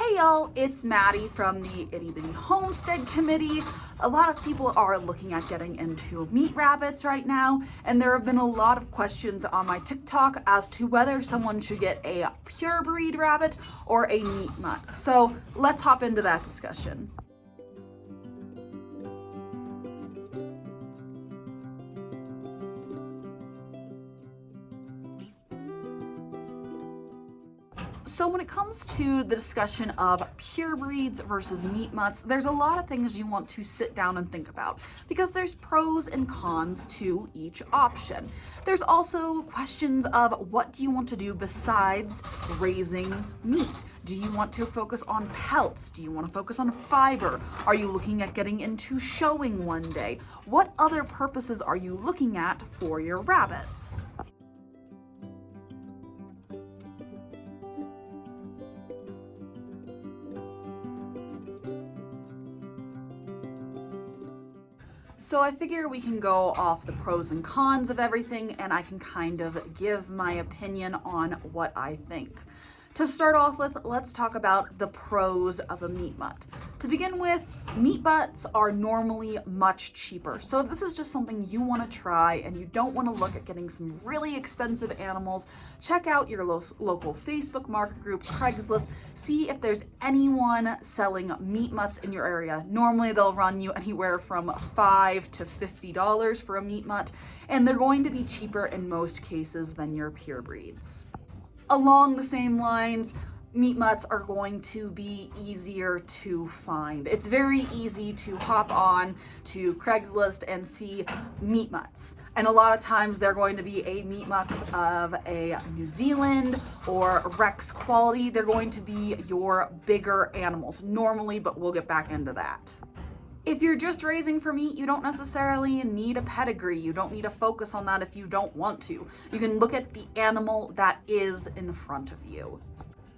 Hey y'all, it's Maddie from the Itty Bitty Homestead Committee. A lot of people are looking at getting into meat rabbits right now, and there have been a lot of questions on my TikTok as to whether someone should get a purebred rabbit or a meat mutt. So let's hop into that discussion. So when it comes to the discussion of purebreds versus meat mutts, there's a lot of things you want to sit down and think about because there's pros and cons to each option. There's also questions of what do you want to do besides raising meat? Do you want to focus on pelts? Do you want to focus on fiber? Are you looking at getting into showing one day? What other purposes are you looking at for your rabbits? So I figure we can go off the pros and cons of everything, and I can kind of give my opinion on what I think. To start off with, let's talk about the pros of a meat mutt. To begin with, meat mutts are normally much cheaper. So if this is just something you want to try and you don't want to look at getting some really expensive animals, check out your local Facebook market group, Craigslist, see if there's anyone selling meat mutts in your area. Normally they'll run you anywhere from $5 to $50 for a meat mutt, and they're going to be cheaper in most cases than your purebreds. Along the same lines, meat mutts are going to be easier to find. It's very easy to hop on to Craigslist and see meat mutts. And a lot of times they're going to be a meat mutt of a New Zealand or Rex quality. They're going to be your bigger animals normally, but we'll get back into that. If you're just raising for meat, you don't necessarily need a pedigree. You don't need to focus on that if you don't want to. You can look at the animal that is in front of you.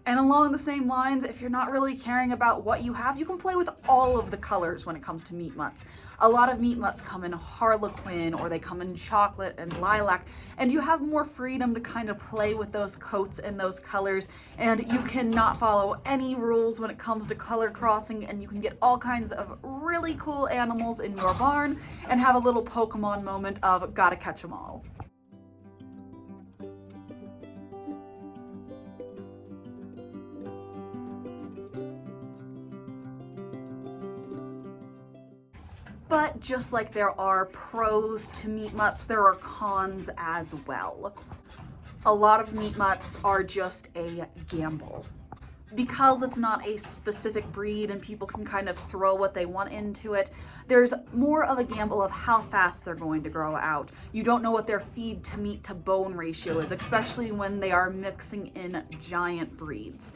And along the same lines, if you're not really caring about what you have, you can play with all of the colors when it comes to meat mutts. A lot of meat mutts come in harlequin or they come in chocolate and lilac, and you have more freedom to kind of play with those coats and those colors, and you cannot follow any rules when it comes to color crossing, and you can get all kinds of really cool animals in your barn and have a little Pokemon moment of gotta catch them all. But just like there are pros to meat mutts, there are cons as well. A lot of meat mutts are just a gamble. Because it's not a specific breed and people can kind of throw what they want into it, there's more of a gamble of how fast they're going to grow out. You don't know what their feed to meat to bone ratio is, especially when they are mixing in giant breeds.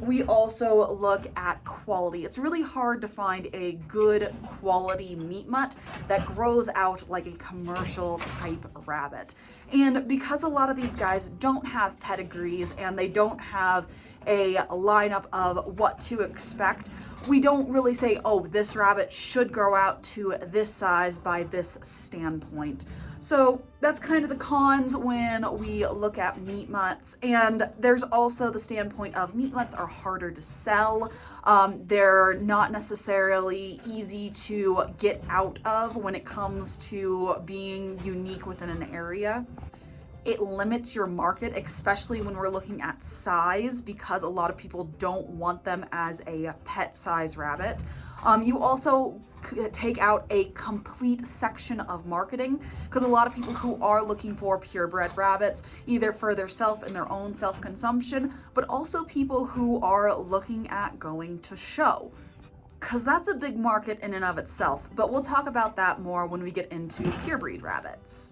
We also look at quality. It's really hard to find a good quality meat mutt that grows out like a commercial type rabbit. And because a lot of these guys don't have pedigrees and they don't have a lineup of what to expect, we don't really say, oh, this rabbit should grow out to this size by this standpoint. So that's kind of the cons when we look at meat mutts. And there's also the standpoint of meat mutts are harder to sell. They're not necessarily easy to get out of when it comes to being unique within an area. It limits your market, especially when we're looking at size, because a lot of people don't want them as a pet size rabbit. You also take out a complete section of marketing, because a lot of people who are looking for purebred rabbits, either for their self and their own self-consumption, but also people who are looking at going to show, because that's a big market in and of itself. But we'll talk about that more when we get into purebred rabbits.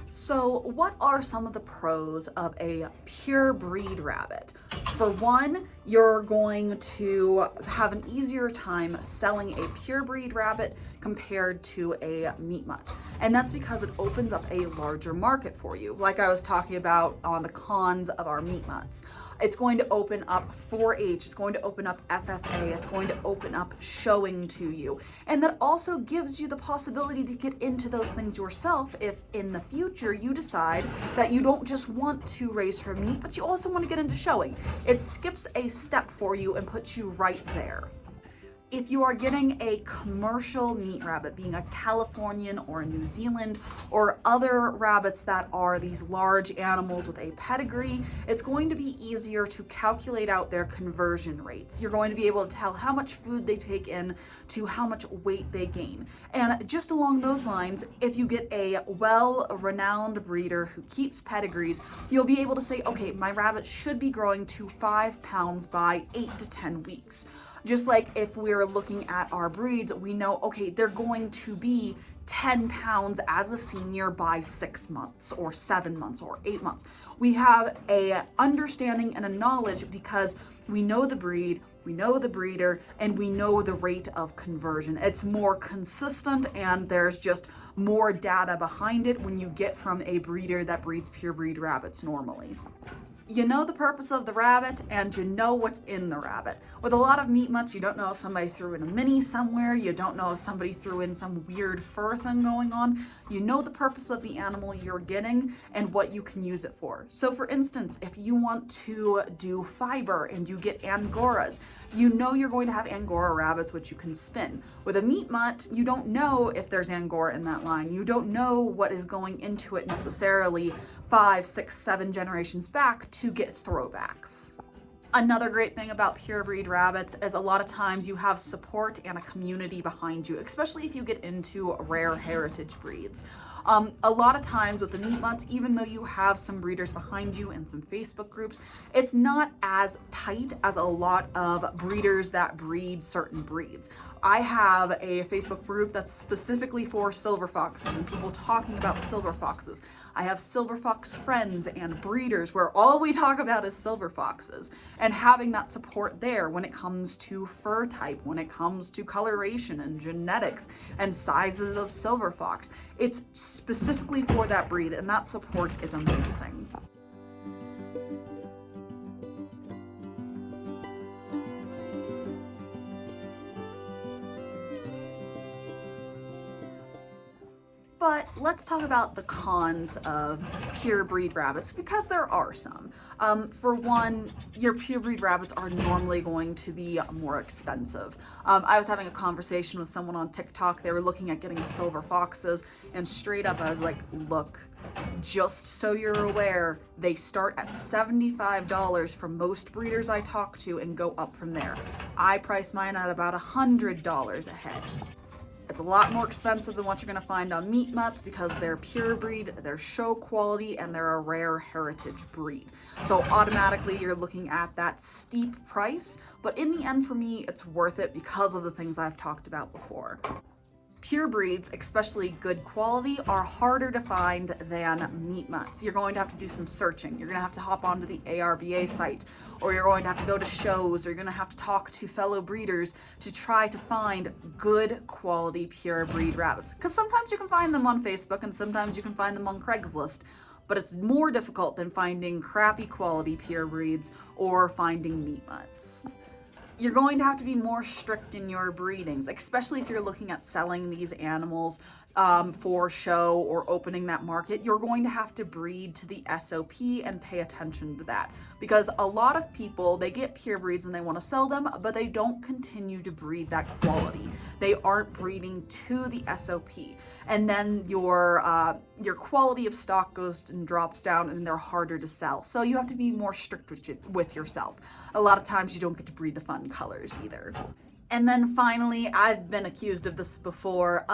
So what are some of the pros of a pure breed rabbit? For one, you're going to have an easier time selling a purebred rabbit compared to a meat mutt. And that's because it opens up a larger market for you. Like I was talking about on the cons of our meat mutts. It's going to open up 4-H, it's going to open up FFA, it's going to open up showing to you. And that also gives you the possibility to get into those things yourself if in the future you decide that you don't just want to raise for meat, but you also want to get into showing. It skips a step for you and puts you right there. If you are getting a commercial meat rabbit, being a Californian or a New Zealand or other rabbits that are these large animals with a pedigree, it's going to be easier to calculate out their conversion rates. You're going to be able to tell how much food they take in to how much weight they gain. And just along those lines, if you get a well-renowned breeder who keeps pedigrees, you'll be able to say, okay, my rabbit should be growing to 5 pounds by 8 to 10 weeks. Just like if we're looking at our breeds, we know, okay, they're going to be 10 pounds as a senior by 6 months or 7 months or 8 months. We have a understanding and a knowledge because we know the breed, we know the breeder, and we know the rate of conversion. It's more consistent and there's just more data behind it when you get from a breeder that breeds purebred rabbits normally. You know the purpose of the rabbit and you know what's in the rabbit. With a lot of meat mutts, you don't know if somebody threw in a mini somewhere, you don't know if somebody threw in some weird fur thing going on. You know the purpose of the animal you're getting and what you can use it for. So for instance, if you want to do fiber and you get Angoras, you know you're going to have Angora rabbits which you can spin. With a meat mutt, you don't know if there's Angora in that line. You don't know what is going into it necessarily 5, 6, 7 generations back to get throwbacks. Another great thing about purebred rabbits is a lot of times you have support and a community behind you, especially if you get into rare heritage breeds. A lot of times with the meat mutts, even though you have some breeders behind you and some Facebook groups, it's not as tight as a lot of breeders that breed certain breeds. I have a Facebook group that's specifically for silver foxes and people talking about silver foxes. I have silver fox friends and breeders where all we talk about is silver foxes, and having that support there when it comes to fur type, when it comes to coloration and genetics and sizes of silver fox. It's specifically for that breed, and that support is amazing. But let's talk about the cons of purebred rabbits, because there are some. For one, your purebred rabbits are normally going to be more expensive. I was having a conversation with someone on TikTok. They were looking at getting silver foxes, and straight up I was like, look, just so you're aware, they start at $75 for most breeders I talk to and go up from there. I price mine at about $100 a head. It's a lot more expensive than what you're going to find on meat mutts because they're purebred, they're show quality, and they're a rare heritage breed. So automatically you're looking at that steep price, but in the end for me, it's worth it because of the things I've talked about before. Purebreds, especially good quality, are harder to find than meat mutts. You're going to have to do some searching. You're going to have to hop onto the ARBA site, or you're going to have to go to shows, or you're going to have to talk to fellow breeders to try to find good quality purebred rabbits. Because sometimes you can find them on Facebook and sometimes you can find them on Craigslist, but it's more difficult than finding crappy quality purebreds or finding meat mutts. You're going to have to be more strict in your breedings, especially if you're looking at selling these animals for show or opening that market. You're going to have to breed to the SOP and pay attention to that, because a lot of people, they get purebreds and they want to sell them, but they don't continue to breed that quality. They aren't breeding to the SOP, and then your quality of stock goes and drops down, and they're harder to sell. So you have to be more strict with yourself. A lot of times you don't get to breed the fun colors either. And then finally, I've been accused of this before,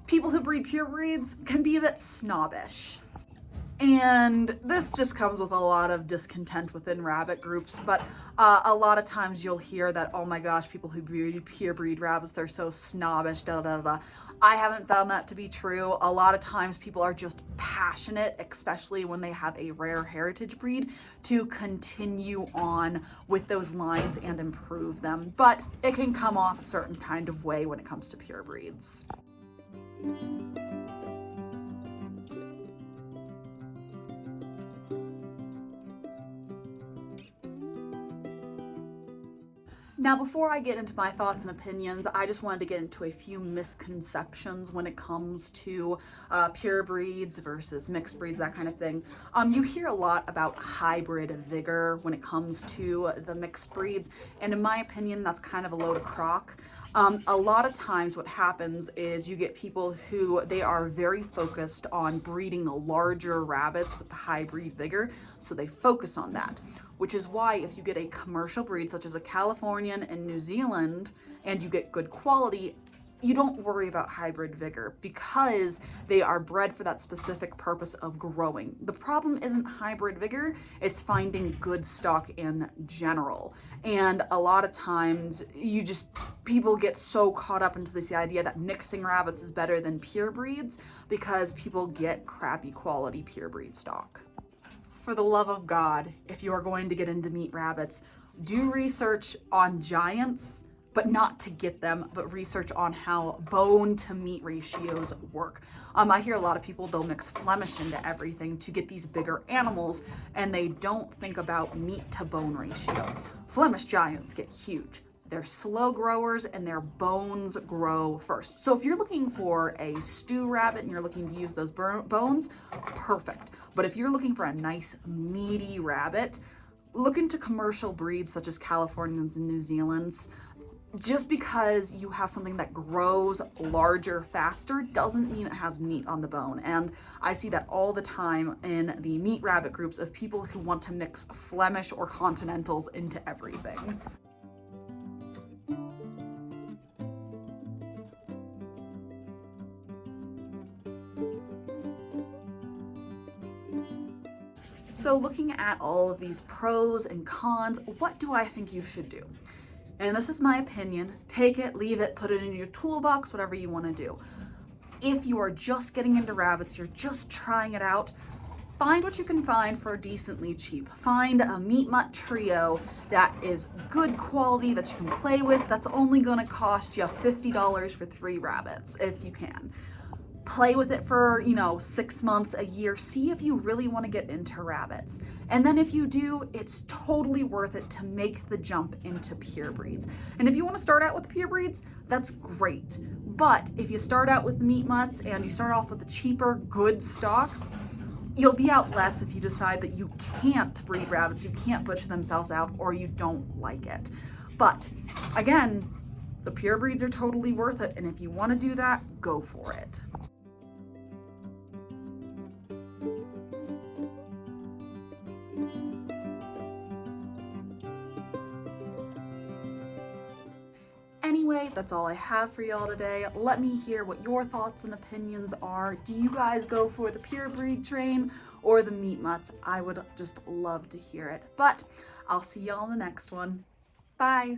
people who breed purebreds can be a bit snobbish. And this just comes with a lot of discontent within rabbit groups, but a lot of times you'll hear that, oh my gosh, people who purebred rabbits, they're so snobbish, da da da da. I haven't found that to be true. A lot of times people are just passionate, especially when they have a rare heritage breed, to continue on with those lines and improve them. But it can come off a certain kind of way when it comes to purebreds. Now, before I get into my thoughts and opinions, I just wanted to get into a few misconceptions when it comes to purebreds versus mixed breeds, that kind of thing. You hear a lot about hybrid vigor when it comes to the mixed breeds, and in my opinion, that's kind of a load of crock. A lot of times what happens is you get people who they are very focused on breeding larger rabbits with the hybrid vigor, so they focus on that. Which is why if you get a commercial breed such as a Californian in New Zealand and you get good quality, you don't worry about hybrid vigor because they are bred for that specific purpose of growing. The problem isn't hybrid vigor, it's finding good stock in general. And a lot of times people get so caught up into this idea that mixing rabbits is better than purebreeds because people get crappy quality purebred stock. For the love of God, if you are going to get into meat rabbits, do research on giants, but not to get them, but research on how bone to meat ratios work. I hear a lot of people, they'll mix Flemish into everything to get these bigger animals, and they don't think about meat to bone ratio. Flemish giants get huge. They're slow growers and their bones grow first. So if you're looking for a stew rabbit and you're looking to use those bones, perfect. But if you're looking for a nice meaty rabbit, look into commercial breeds such as Californians and New Zealands. Just because you have something that grows larger faster doesn't mean it has meat on the bone. And I see that all the time in the meat rabbit groups of people who want to mix Flemish or Continentals into everything. So looking at all of these pros and cons, what do I think you should do? And this is my opinion. Take it, leave it, put it in your toolbox, whatever you want to do. If you are just getting into rabbits, you're just trying it out, find what you can find for decently cheap. Find a meat mutt trio that is good quality that you can play with, that's only going to cost you $50 for 3 rabbits, if you can. Play with it for, 6 months, a year. See if you really want to get into rabbits. And then if you do, it's totally worth it to make the jump into purebreeds. And if you want to start out with purebreeds, that's great. But if you start out with meat mutts and you start off with a cheaper, good stock, you'll be out less if you decide that you can't breed rabbits, you can't butcher themselves out, or you don't like it. But again, the purebreeds are totally worth it. And if you want to do that, go for it. Anyway, that's all I have for y'all today. Let me hear what your thoughts and opinions are. Do you guys go for the purebred train or the meat mutts? I would just love to hear it. But I'll see y'all in the next one. Bye.